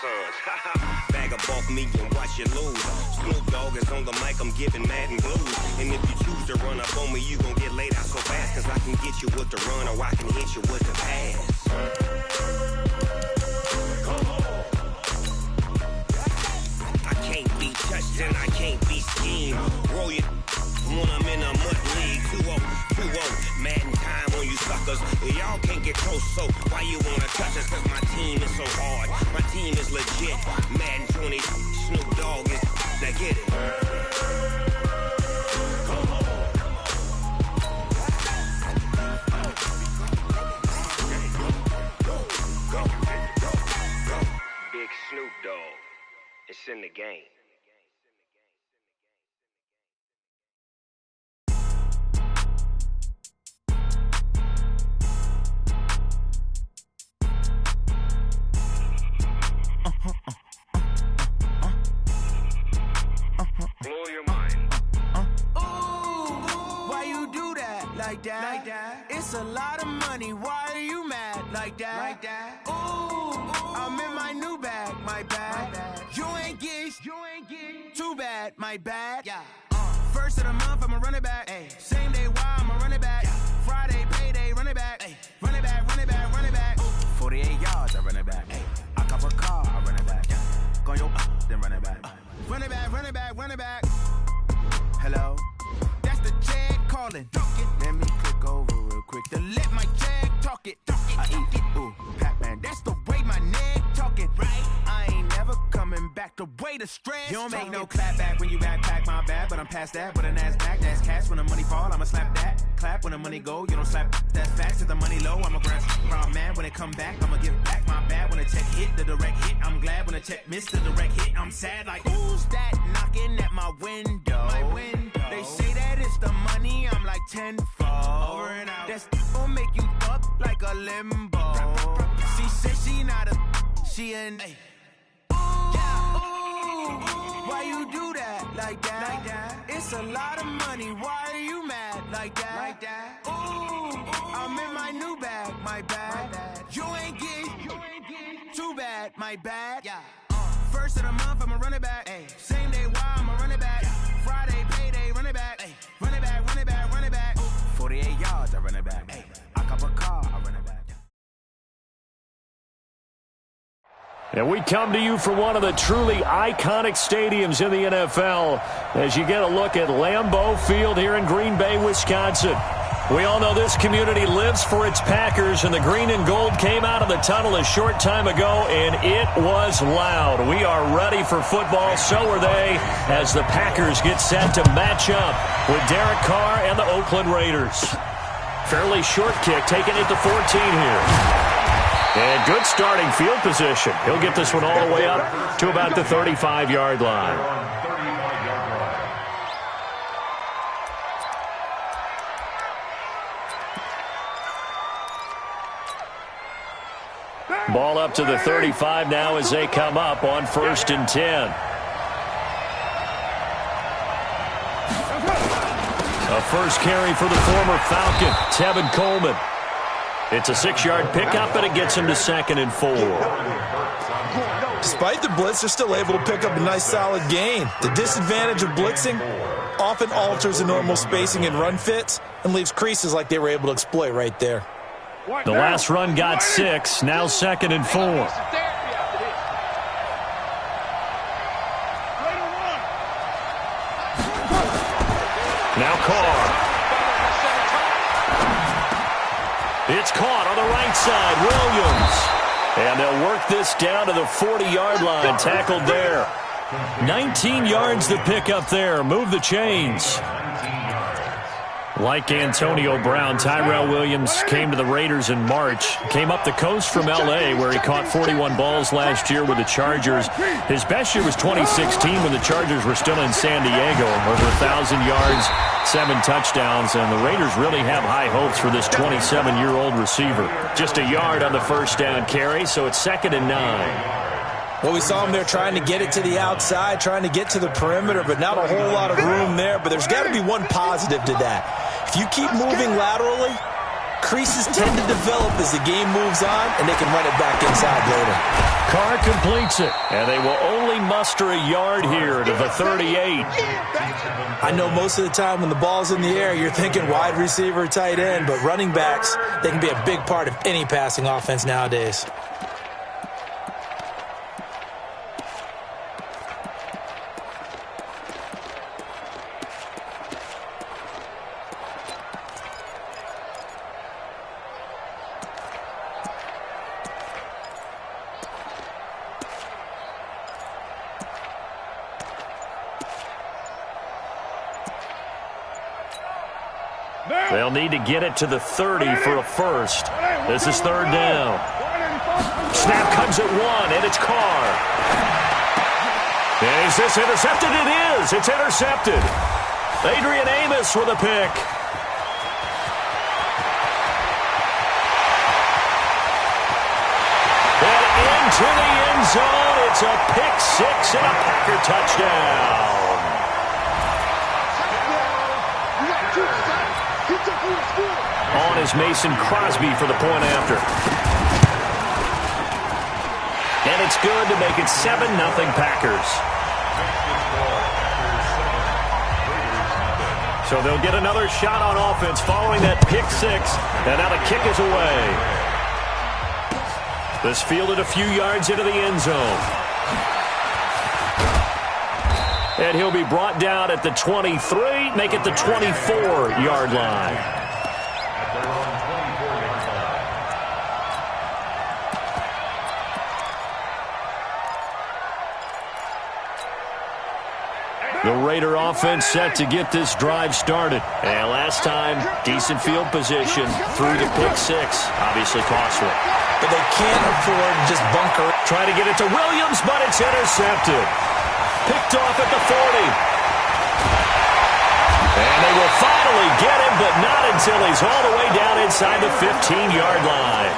sons. Bag a bulk me and watch you lose. Snoop Dogg is on the mic, I'm giving Madden blues. And if you choose to run up on me, you gon' get laid out so fast. Cause I can get you with the run or I can hit you with the pass. I can't be touched and I can't be schemed. Roll you when I'm in a mud league. 2-0, 2-0, Madden time on you suckers. Y'all can't get close, so why you wanna touch us? Cause my team is so hard, my team is legit. Madden 20, Snoop Dogg is, now get it. Big Snoop Dogg, it's in the game. Blow your mind. Ooh, why you do that like that? It's a lot of money. Why are you mad like that? Ooh, I'm in my new bag, my bad. You ain't get too bad, my bad. Yeah. First of the month, I'ma run it back. Ay. Same day, why I'ma run it back. Friday, payday, run it back. Ay. Run it back, run it back, run it back. 48 yards, I run it back. Ay. I cop a car, I run it back. Go yo, then run it back. Run it back, run it back, run it back. Hello? That's the jag calling. Let me click over real quick to let my jag talk it. I eat it, ooh, Pac-Man. That's the way my neck talking. Right? I ain't never coming back. The way the stress. You don't make no clap back when you backpack, my bad. But I'm past that with a NASDAQ. That's cash when the money fall. I'ma slap that. Clap when the money go. You don't slap. That's fast. If the money low, I'ma grab proud man. When it come back, I'ma give back my bad. When the check hit, the direct hit. I'm glad when the check missed the direct hit. I'm sad like, who's that knocking at my window? They say that it's the money. I'm like tenfold. Over and out. That's gon' make you up like a limbo. She said she not a, she an. Why you do that like that? It's a lot of money. Why are you mad like that? Ooh, I'm in my new bag, my bad. You ain't get too bad, my bad. Yeah. First of the month, I'ma run it back. Ay. Same day, why I'ma run it back. Friday, payday, run it back. Ay. Run it back, run it back, run it back. 48 yards, I run it back. Ay. I cop a car, I run it back. And we come to you from one of the truly iconic stadiums in the NFL as you get a look at Lambeau Field here in Green Bay, Wisconsin. We all know this community lives for its Packers, and the green and gold came out of the tunnel a short time ago, and it was loud. We are ready for football, so are they, as the Packers get set to match up with Derek Carr and the Oakland Raiders. Fairly short kick, taking it to 14 here. And good starting field position. He'll get this one all the way up to about the 35-yard line. Ball up to the 35 now as they come up on 1st and 10. A first carry for the former Falcon, Tevin Coleman. It's a 6-yard pickup, and it gets him to 2nd and 4. Despite the blitz, they're still able to pick up a nice, solid gain. The disadvantage of blitzing often alters the normal spacing and run fits and leaves creases like they were able to exploit right there. The last run got 6, now 2nd and 4. Now Carr. It's caught on the right side, Williams. And they'll work this down to the 40-yard line, tackled there. 19 yards to pick up there, move the chains. Like Antonio Brown, Tyrell Williams came to the Raiders in March. Came up the coast from L.A., where he caught 41 balls last year with the Chargers. His best year was 2016 when the Chargers were still in San Diego. Over 1,000 yards, 7 touchdowns, and the Raiders really have high hopes for this 27-year-old receiver. Just a yard on the first down carry, so it's 2nd and 9. Well, we saw him there trying to get it to the outside, trying to get to the perimeter, but not a whole lot of room there. But there's got to be one positive to that. If you keep moving laterally, creases tend to develop as the game moves on, and they can run it back inside later. Carr completes it, and they will only muster a yard here to the 38. I know most of the time when the ball's in the air, you're thinking wide receiver, tight end, but running backs, they can be a big part of any passing offense nowadays. They'll need to get it to the 30 for a first. This is third down. Snap comes at 1, and it's Carr. Is this intercepted? It is. It's intercepted. Adrian Amos with a pick. And into the end zone. It's a pick six and a Packer touchdown. On is Mason Crosby for the point after. And it's good to make it 7-0 Packers. So they'll get another shot on offense following that pick six. And now the kick is away. This fielded a few yards into the end zone. And he'll be brought down at the 23, make it the 24-yard line. The Raider offense set to get this drive started. And last time, decent field position through the pick six. Obviously costly. But they can't afford to just bunker. Try to get it to Williams, but it's intercepted. Picked off at the 40. And they will finally get him, but not until he's all the way down inside the 15-yard line.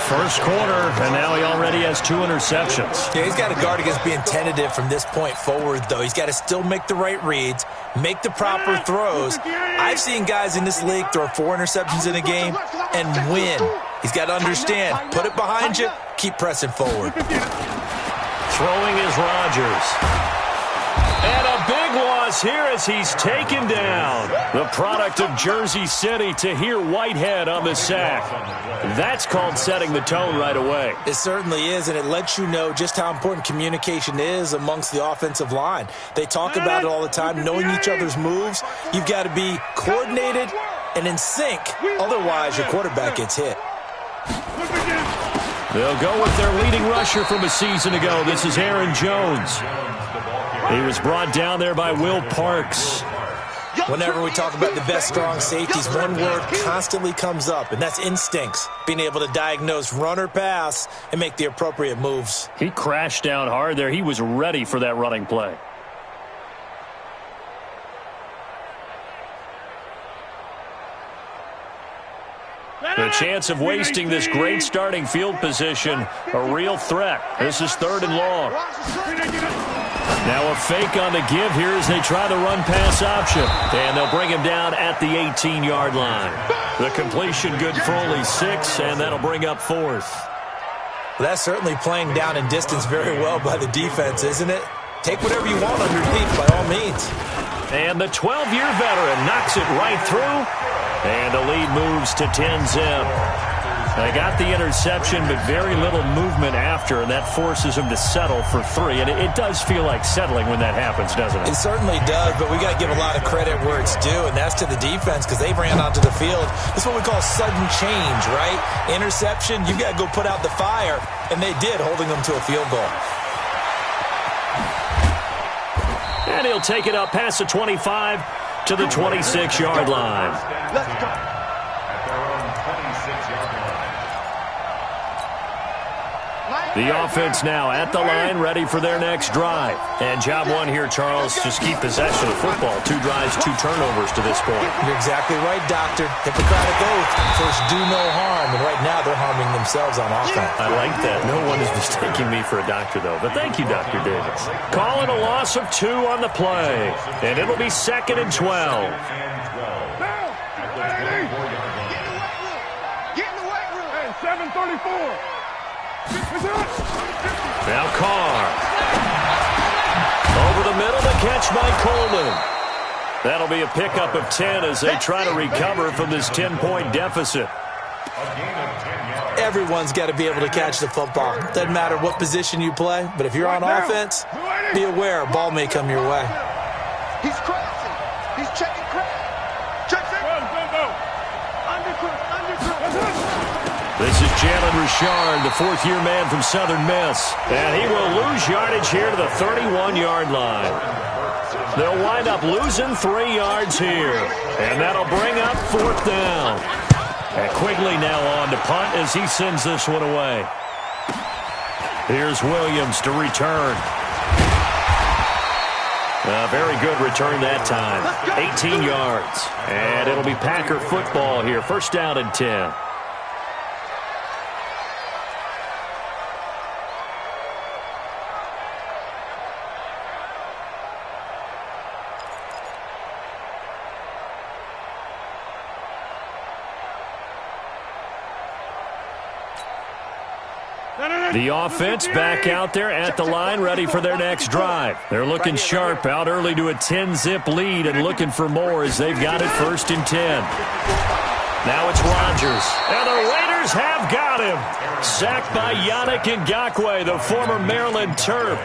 First quarter, and now he already has 2 interceptions. Yeah, he's got to guard against being tentative from this point forward, though. He's got to still make the right reads, make the proper throws. I've seen guys in this league throw 4 interceptions in a game and win. He's got to understand, put it behind you, keep pressing forward. Throwing is Rodgers. And a big loss here as he's taken down. The product of Jersey City, Tahir Whitehead on the sack. That's called setting the tone right away. It certainly is, and it lets you know just how important communication is amongst the offensive line. They talk about it all the time, knowing each other's moves. You've got to be coordinated and in sync. Otherwise, your quarterback gets hit. They'll go with their leading rusher from a season ago. This is Aaron Jones. He was brought down there by Will Parks. Whenever we talk about the best strong safeties, one word constantly comes up, and that's instincts. Being able to diagnose run or pass and make the appropriate moves. He crashed down hard there. He was ready for that running play. The chance of wasting this great starting field position, a real threat. This is 3rd and long. Now a fake on the give here as they try the run-pass option. And they'll bring him down at the 18-yard line. The completion good for only 6, and that'll bring up 4th. Well, that's certainly playing down in distance very well by the defense, isn't it? Take whatever you want underneath by all means. And the 12-year veteran knocks it right through. And the lead moves to 10-zip. They got the interception, but very little movement after, and that forces them to settle for 3. And it does feel like settling when that happens, doesn't it? It certainly does, but we got to give a lot of credit where it's due, and that's to the defense because they ran onto the field. That's what we call sudden change, right? Interception, you got to go put out the fire, and they did, holding them to a field goal. And he'll take it up past the 25 to the 26-yard line. Let's go. The offense now at the line, ready for their next drive. And job one here, Charles, just keep possession of football. 2 drives, 2 turnovers to this point. You're exactly right, Doctor. Hippocratic oath. First, do no harm. And right now, they're harming themselves on offense. I like that. No one is mistaking me for a doctor, though. But thank you, Dr. Davis. Call it a loss of 2 on the play. And it'll be 2nd and 12. Now Carr. Over the middle, the catch by Coleman. That'll be a pickup of 10 as they try to recover from this 10-point deficit. Everyone's got to be able to catch the football. Doesn't matter what position you play, but if you're on offense, be aware a ball may come your way. He's crossing. He's checking crack. Checks it. This is Jalen Richard, the fourth-year man from Southern Miss. And he will lose yardage here to the 31-yard line. They'll wind up losing 3 yards here. And that'll bring up 4th down. And Quigley now on to punt as he sends this one away. Here's Williams to return. A very good return that time. 18 yards. And it'll be Packer football here. 1st down and 10. The offense back out there at the line, ready for their next drive. They're looking sharp, out early to a 10-zip lead and looking for more as they've got it 1st and 10. Now it's Rodgers, and the Raiders have got him. Sacked by Yannick Ngakoue, the former Maryland Terp.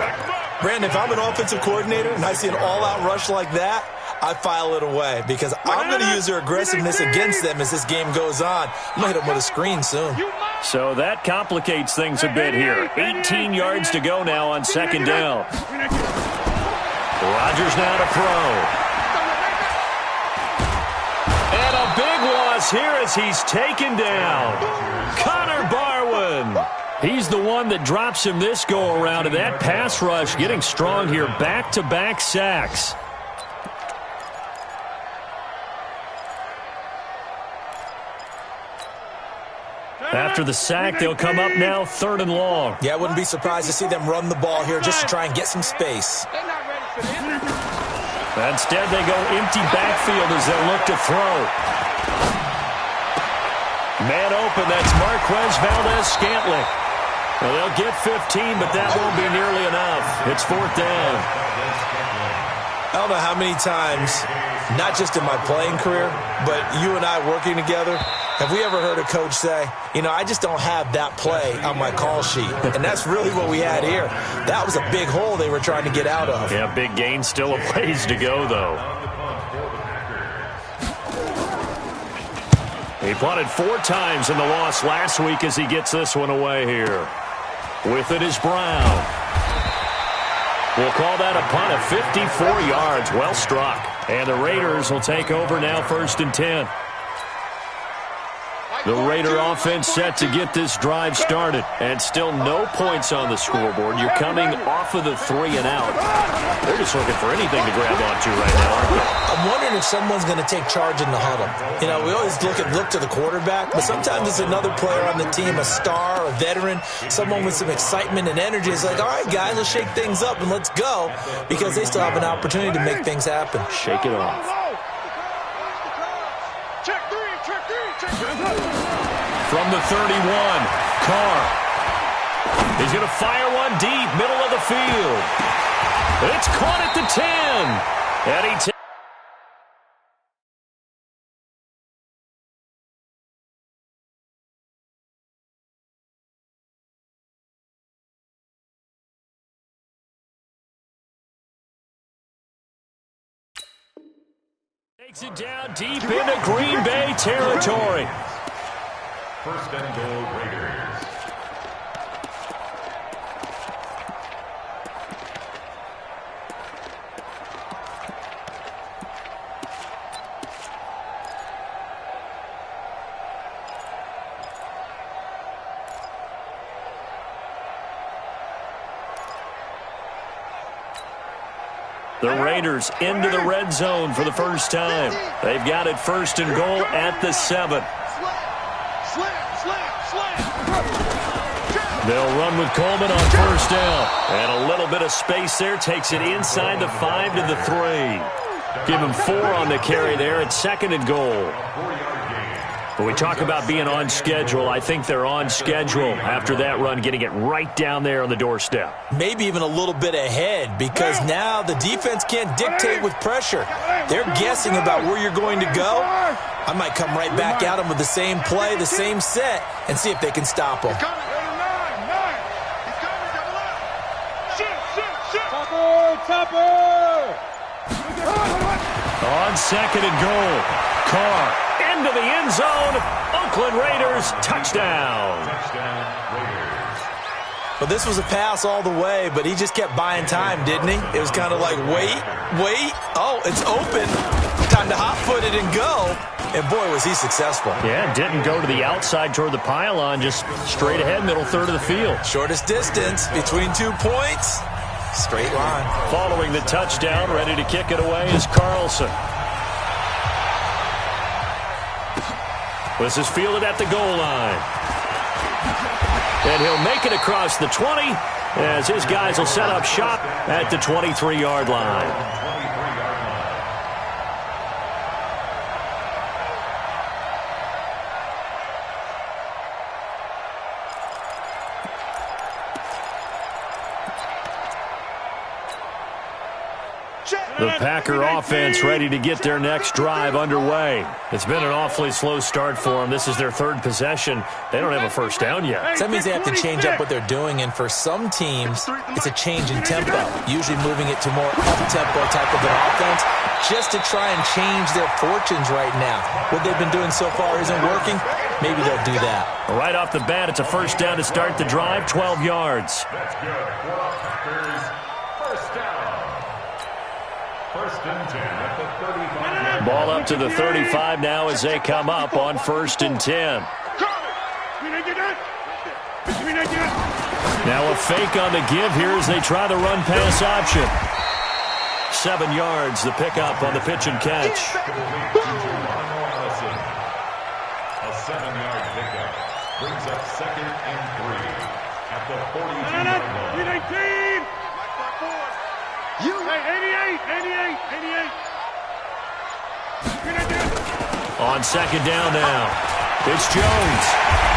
Brandon, if I'm an offensive coordinator and I see an all-out rush like that, I file it away because I'm going to use their aggressiveness against them as this game goes on. I'm going to hit them with a screen soon. So that complicates things a bit here. 18 yards to go now on 2nd down. Rodgers now to throw. And a big loss here as he's taken down. Connor Barwin. He's the one that drops him this go-around, and that pass rush getting strong here. Back-to-back sacks. After the sack, they'll come up now 3rd and long. Yeah, I wouldn't be surprised to see them run the ball here just to try and get some space. Instead, they go empty backfield as they look to throw. Man open, that's Marquez Valdez-Scantling. Well, they'll get 15, but that won't be nearly enough. It's 4th down. I don't know how many times, not just in my playing career, but you and I working together, have we ever heard a coach say, you know, I just don't have that play on my call sheet? And that's really what we had here. That was a big hole they were trying to get out of. Yeah, big gain, still a ways to go, though. He punted 4 times in the loss last week as he gets this one away here. With it is Brown. We'll call that a punt of 54 yards. Well struck. And the Raiders will take over now 1st and 10. The Raider offense set to get this drive started. And still no points on the scoreboard. You're coming off of the 3 and out. They're just looking for anything to grab onto right now, aren't they? I'm wondering if someone's going to take charge in the huddle. You know, we always look to the quarterback, but sometimes it's another player on the team, a star, a veteran, someone with some excitement and energy. It's like, all right, guys, let's shake things up and let's go, because they still have an opportunity to make things happen. Shake it off. From the 31, Carr. He's going to fire one deep, middle of the field. It's caught at the 10. And he takes it down deep into Green Bay territory. 1st and goal, Raiders. The Raiders into the red zone for the first time. They've got it 1st and goal at the 7. They'll run with Coleman on 1st down. And a little bit of space there takes it inside the 5 to the 3. Give him 4 on the carry there at 2nd and goal. When we talk about being on schedule, I think they're on schedule after that run, getting it right down there on the doorstep. Maybe even a little bit ahead, because now the defense can't dictate with pressure. They're guessing about where you're going to go. I might come right back at them with the same play, the same set, and see if they can stop them. On second and goal, Carr into the end zone. Oakland Raiders touchdown. Well, this was a pass all the way, but he just kept buying time, didn't he? It was kind of like, wait. Oh, it's open. Time to hot-foot it and go. And, boy, was he successful. Yeah, didn't go to the outside toward the pylon, just straight ahead, middle third of the field. Shortest distance between 2 points. Straight line. Following the touchdown, ready to kick it away is Carlson. This is fielded at the goal line. And he'll make it across the 20 as his guys will set up shop at the 23-yard line. The Packer offense ready to get their next drive underway. It's been an awfully slow start for them. This is their third possession. They don't have a first down yet. So that means they have to change up what they're doing, and for some teams, it's a change in tempo, usually moving it to more up-tempo type of an offense, just to try and change their fortunes right now. What they've been doing so far isn't working. Maybe they'll do that. Right off the bat, it's a first down to start the drive, 12 yards. That's good. For Packers, first down. First and 10 at the 35. Ball up to the 35 now as they come up on first and 10. Now a fake on the give here as they try the run-pass option. 7 yards, the pickup on the pitch and catch. A 7-yard pickup brings up second and 3 at the 42-yard line. You. Hey, 88. On second down now, it's Jones.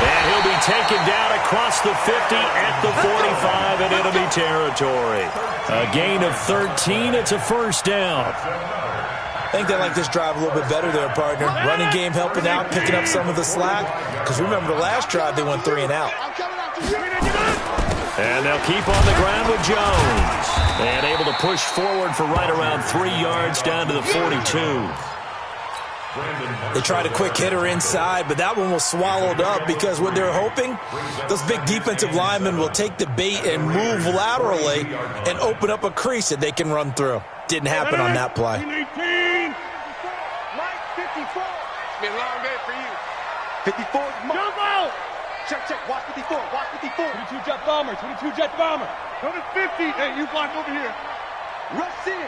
And he'll be taken down across the 50 at the 45 in enemy territory. A gain of 13. It's a first down. I think they like this drive a little bit better there, partner. Running game helping out, picking up some of the slack. Because remember the last drive, they went 3 and out. And they'll keep on the ground with Jones. And able to push forward for right around 3 yards down to the 42. They tried a quick hitter inside, but that one was swallowed up because what they're hoping, those big defensive linemen will take the bait and move laterally and open up a crease that they can run through. Didn't happen on that play. Mike 54. It's been a long day for you. 54. Jump out. Check. Watch 54. 22 jet bomber. Go to 50. Hey, you block over here. Rush in.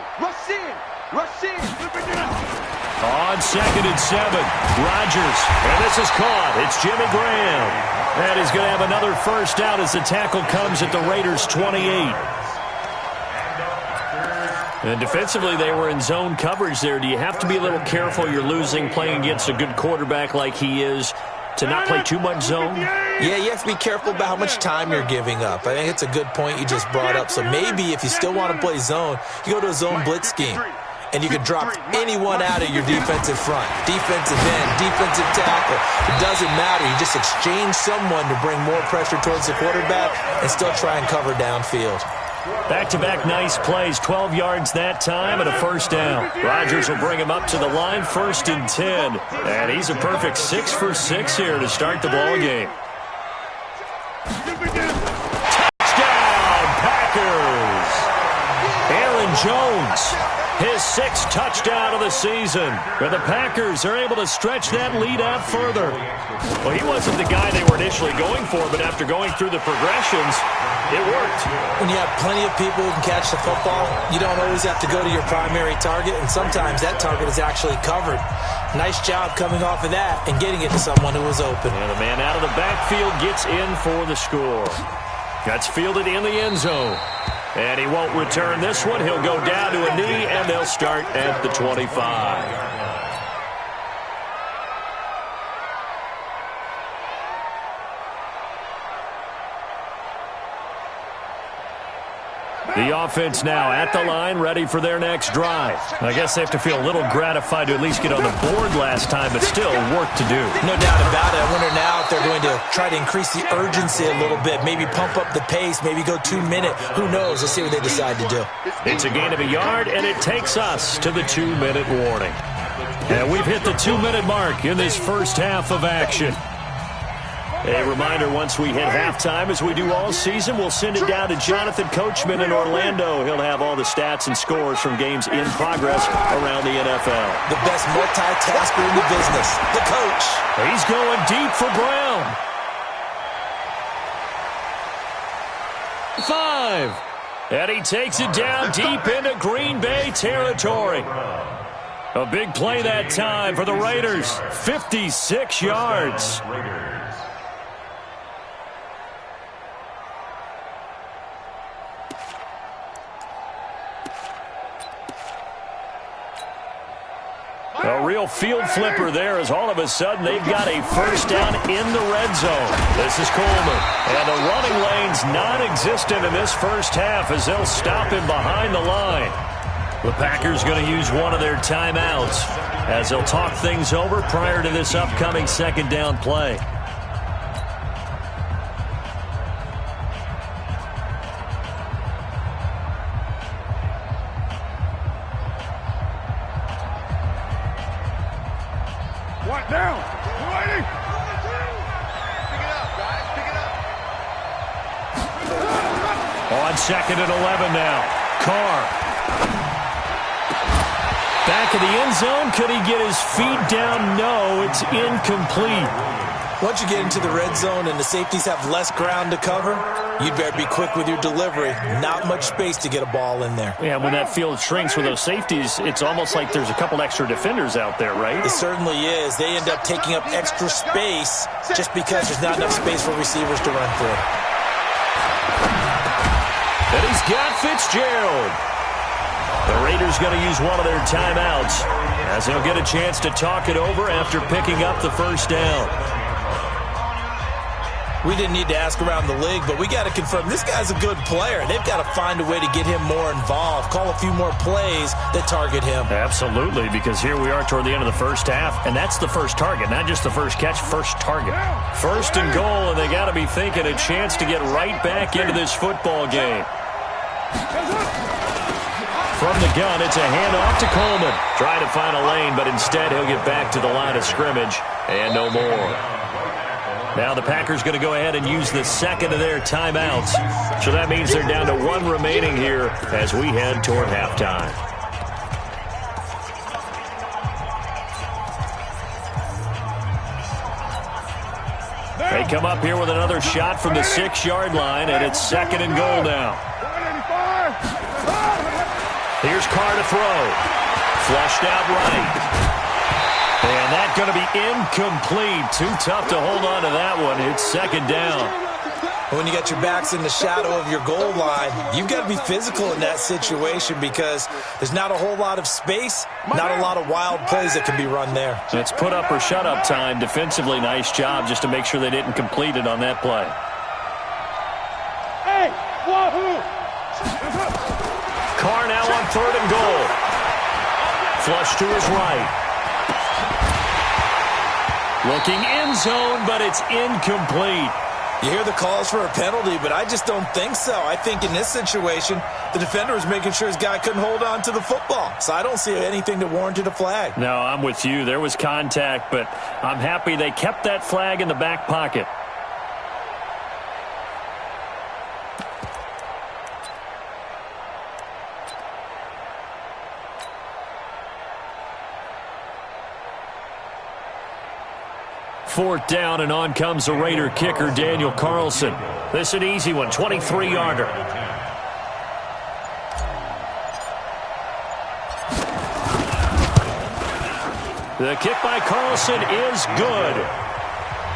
On second and 7, Rodgers. And this is caught. It's Jimmy Graham. And he's going to have another first down as the tackle comes at the Raiders' 28. And defensively, they were in zone coverage there. Do you have to be a little careful? You're losing playing against a good quarterback like he is to not play too much zone? Yeah, you have to be careful about how much time you're giving up. I think it's a good point you just brought up. So maybe if you still want to play zone, you go to a zone blitz scheme. And you can drop anyone out of your defensive front. Defensive end, defensive tackle. It doesn't matter. You just exchange someone to bring more pressure towards the quarterback and still try and cover downfield. Back-to-back nice plays, 12 yards that time and a first down. Rodgers will bring him up to the line, first and 10. And he's a perfect 6 for 6 here to start the ball game. Touchdown, Packers! Aaron Jones, his 6th touchdown of the season. But the Packers are able to stretch that lead out further. Well, he wasn't the guy they were initially going for, but after going through the progressions, it worked. When you have plenty of people who can catch the football, you don't always have to go to your primary target, and sometimes that target is actually covered. Nice job coming off of that and getting it to someone who was open. And the man out of the backfield gets in for the score. That's fielded in the end zone. And he won't return this one. He'll go down to a knee, and they'll start at the 25. The offense now at the line, ready for their next drive. I guess they have to feel a little gratified to at least get on the board last time, but still work to do. No doubt about it. I wonder now if they're going to try to increase the urgency a little bit, maybe pump up the pace, maybe go 2-minute. Who knows? Let's see what they decide to do. It's a gain of a yard, and it takes us to the 2-minute warning. And we've hit the 2-minute mark in this first half of action. A reminder, once we hit halftime, as we do all season, we'll send it down to Jonathan Coachman in Orlando. He'll have all the stats and scores from games in progress around the NFL. The best multitasker in the business, the coach. He's going deep for Brown. 5. And he takes it down deep into Green Bay territory. A big play that time for the Raiders. 56 yards. A real field flipper there as all of a sudden they've got a first down in the red zone. This is Coleman. And the running lane's non-existent in this first half as they'll stop him behind the line. The Packers going to use one of their timeouts as they'll talk things over prior to this upcoming second down play. What now? Waiting. Pick it up, guys. Pick it up. On 2nd and 11 now. Carr. Back of the end zone. Could he get his feet down? No, it's incomplete. Once you get into the red zone and the safeties have less ground to cover, you'd better be quick with your delivery. Not much space to get a ball in there. Yeah, when that field shrinks with those safeties, it's almost like there's a couple extra defenders out there, right? It certainly is. They end up taking up extra space just because there's not enough space for receivers to run through. And he's got Fitzgerald. The Raiders going to use one of their timeouts as they'll get a chance to talk it over after picking up the first down. We didn't need to ask around the league, but we got to confirm this guy's a good player. They've got to find a way to get him more involved, call a few more plays that target him. Absolutely, because here we are toward the end of the first half, and that's the first target, not just the first catch, first target. First and goal, and they got to be thinking a chance to get right back into this football game. From the gun, it's a handoff to Coleman. Trying to find a lane, but instead he'll get back to the line of scrimmage, and no more. Now the Packers going to go ahead and use the second of their timeouts. So that means they're down to one remaining here as we head toward halftime. They come up here with another shot from the 6-yard line, and it's 2nd and goal now. Here's Carr to throw. Flushed out right. And that's going to be incomplete. Too tough to hold on to that one. It's 2nd down. When you got your backs in the shadow of your goal line, you've got to be physical in that situation because there's not a whole lot of space, not a lot of wild plays that can be run there. It's put up or shut up time. Defensively, nice job just to make sure they didn't complete it on that play. Hey, wahoo! Carr now on 3rd and goal. Flush to his right. Looking end zone, but it's incomplete. You hear the calls for a penalty, but I just don't think so. I think in this situation, the defender was making sure his guy couldn't hold on to the football. So I don't see anything that warranted a flag. No, I'm with you. There was contact, but I'm happy they kept that flag in the back pocket. Fourth down, and on comes the Raider kicker, Daniel Carlson. This is an easy one, 23-yarder. The kick by Carlson is good.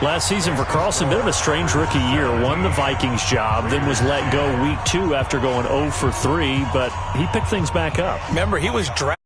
Last season for Carlson, bit of a strange rookie year. Won the Vikings job, then was let go week 2 after going 0 for 3, but he picked things back up. Remember, he was drafted.